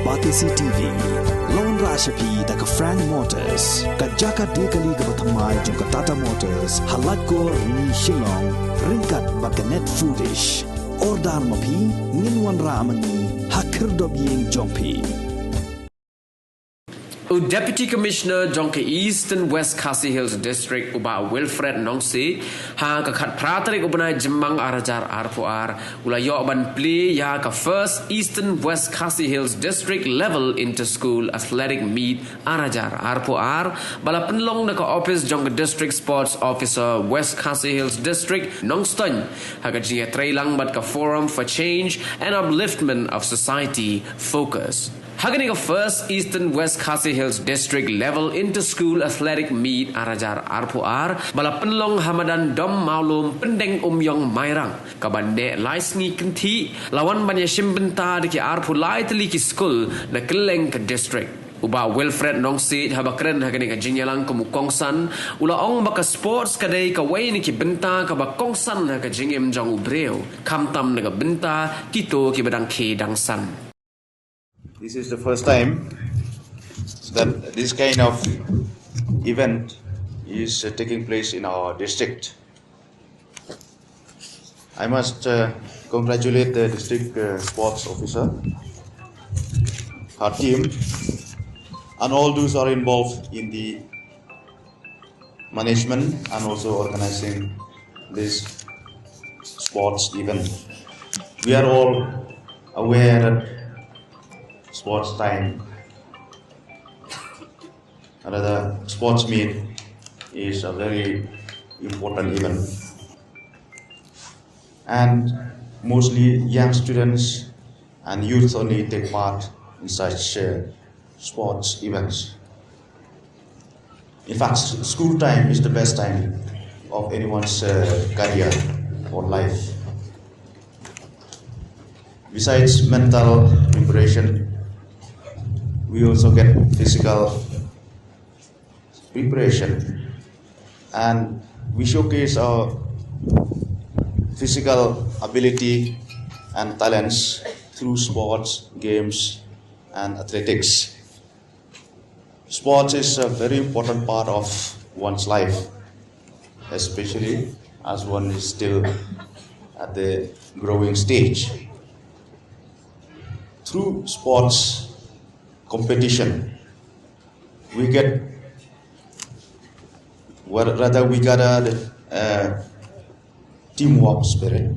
Batisi TV Lone Rashapi Daka Frank Motors Kajaka Dekali Gabatamai Junka Tata Motors Halatko Ni Shillong Rinkat Bakanet Foodish Ordar Mapi Ninwan Ramani Hakir Dobiying Jompi Deputy Commissioner Jonke East and West Khasi Hills District Uba Wilfred NONGSIEJ ha ka khat pratarik ubnai jemmang arajar arpuar ulayo ban PLIE ya ka first Eastern West Khasi Hills District level inter-school athletic meet arajar arpuar bala penlong na ka office Jonke District Sports Officer West Khasi Hills District NONGSIEJ ha ka jinga trailang bat ka forum for change and upliftment of society focus Haganing of first Eastern West Khasi Hills District level inter-school athletic meet arajar arpuar bala penlong hamadan dom maulum pendeng umyong mairang kabande laisni kenti lawan banya shimbenta deki arpulai teliki school na keleng ke district Uba Wilfred NONGSIEJ habakren haganing ajinyalang kumukongsan ula ong baka sports kadai ka way ni ki benta ka bakongsan ha ka jingem jong ubreo kamtam naga benta kito ki badang ke dangsan This is the first time that this kind of event is taking place in our district. I must congratulate the district sports officer, her team, and all those who are involved in the management and also organizing this sports event. We are all aware that sports time, another sports meet is a very important event, and mostly young students and youth only take part in such sports events. In fact, school time is the best time of anyone's career or life. Besides mental preparation, we also get physical preparation, and we showcase our physical ability and talents through sports, games, and athletics. Sports is a very important part of one's life, especially as one is still at the growing stage. Through sports competition, we get, rather we gather the teamwork spirit.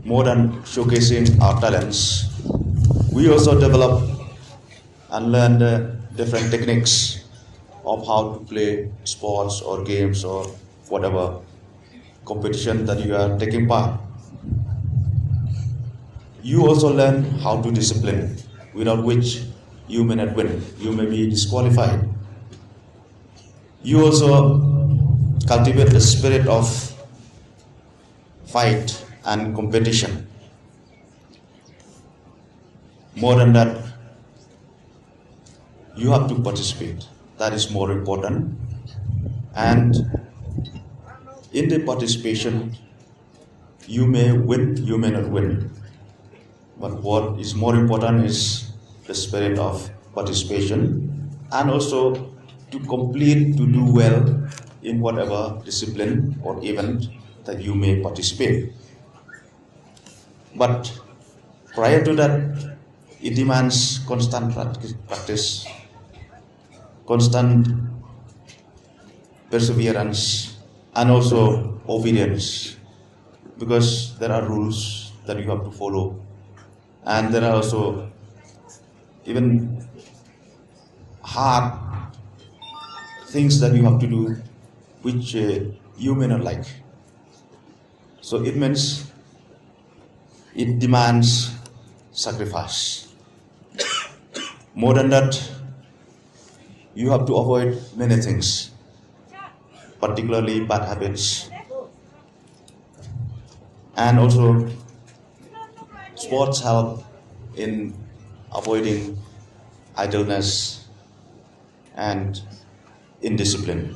More than showcasing our talents, we also develop and learn the different techniques of how to play sports or games or whatever competition that you are taking part. You also learn how to discipline, without which you may not win, you may be disqualified. You also cultivate the spirit of fight and competition. More than that, you have to participate. That is more important. And in the participation, you may win, you may not win. But what is more important is the spirit of participation, and also to complete, to do well in whatever discipline or event that you may participate. But prior to that, it demands constant practice, constant perseverance, and also obedience, because there are rules that you have to follow. And there are also even hard things that you have to do which you may not like. So it means it demands sacrifice. More than that, you have to avoid many things, particularly bad habits. And also sports help in avoiding idleness and indiscipline.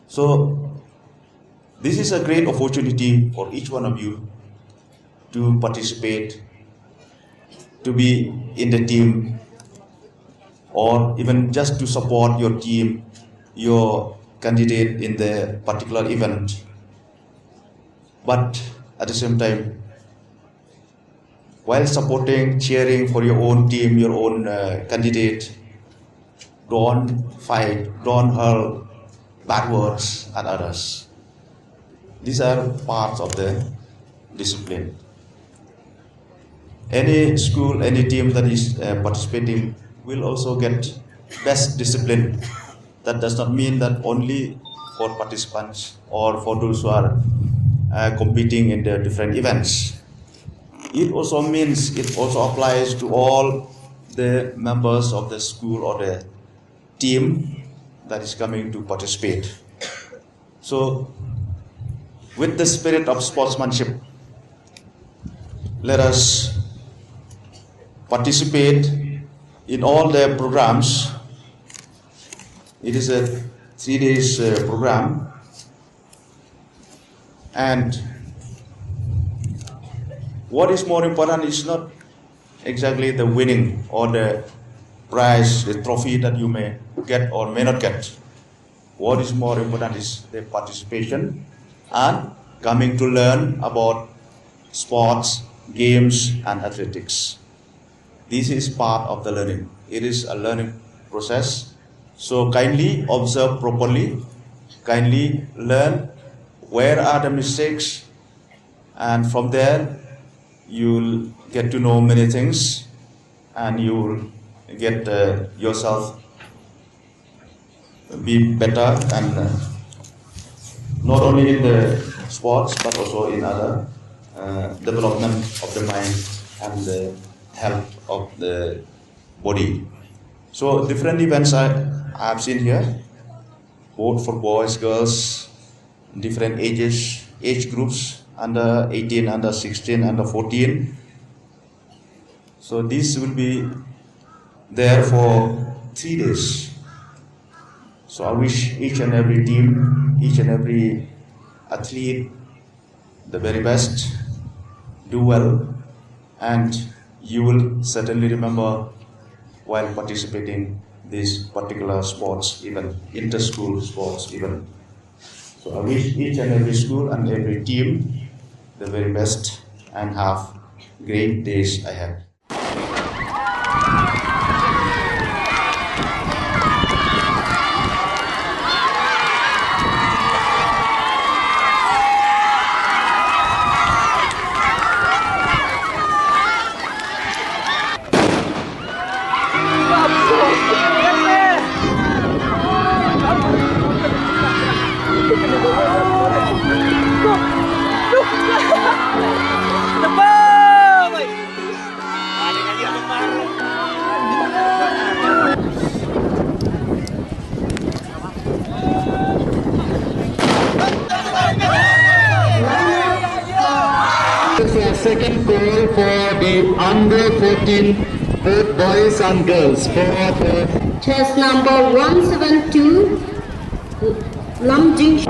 So this is a great opportunity for each one of you to participate to be in the team, or even just to support your team, your candidate in the particular event. But at the same time, while supporting, cheering for your own team, your own candidate, don't fight, don't hurl bad words at others. These are parts of the discipline. Any school, any team that is participating will also get best discipline. That does not mean that only for participants or for those who are competing in the different events. It also means, it also applies to all the members of the school or the team that is coming to participate. So, with the spirit of sportsmanship, let us participate in all the programs. It is a 3 days program, and what is more important is not exactly the winning or the prize, the trophy that you may get or may not get. What is more important is the participation and coming to learn about sports, games, and athletics. This is part of the learning. It is a learning process. So kindly observe properly, kindly learn where are the mistakes, and from there you'll get to know many things, and you'll get yourself be better, and not only in the sports but also in other development of the mind and the health of the body. So different events I have seen here, both for boys, girls, different ages, age groups, under 18, under 16, under 14. So this will be there for 3 days. So I wish each and every team, each and every athlete the very best, do well, and you will certainly remember while participating this particular sports event, inter-school sports event. So I wish each and every school and every team the very best, and have great days ahead. Second goal for the under 14, both boys and girls. For Chess number 172, NONGSIEJ.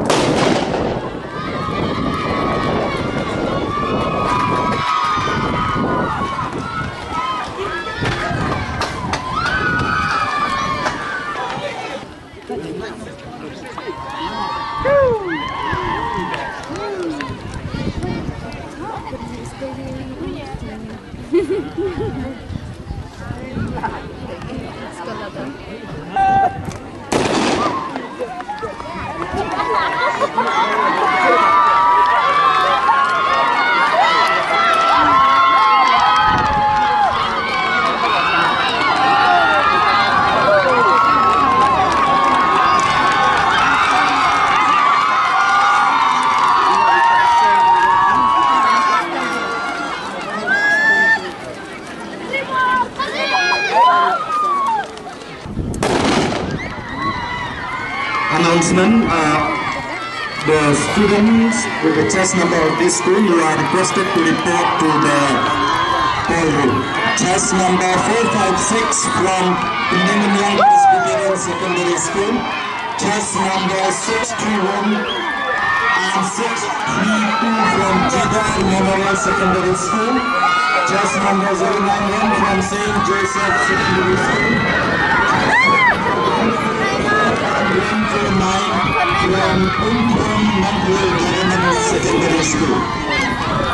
Announcement. The students with the chess number of this school, you are requested to report to the poll room. Chess number 456 from Indian Presbyterian Secondary School. Chess number 621 and 632 from Jeddah Memorial Secondary School. Chess number 091 from St. Joseph Secondary School. 149 from Umthom Mandal Government Secondary School.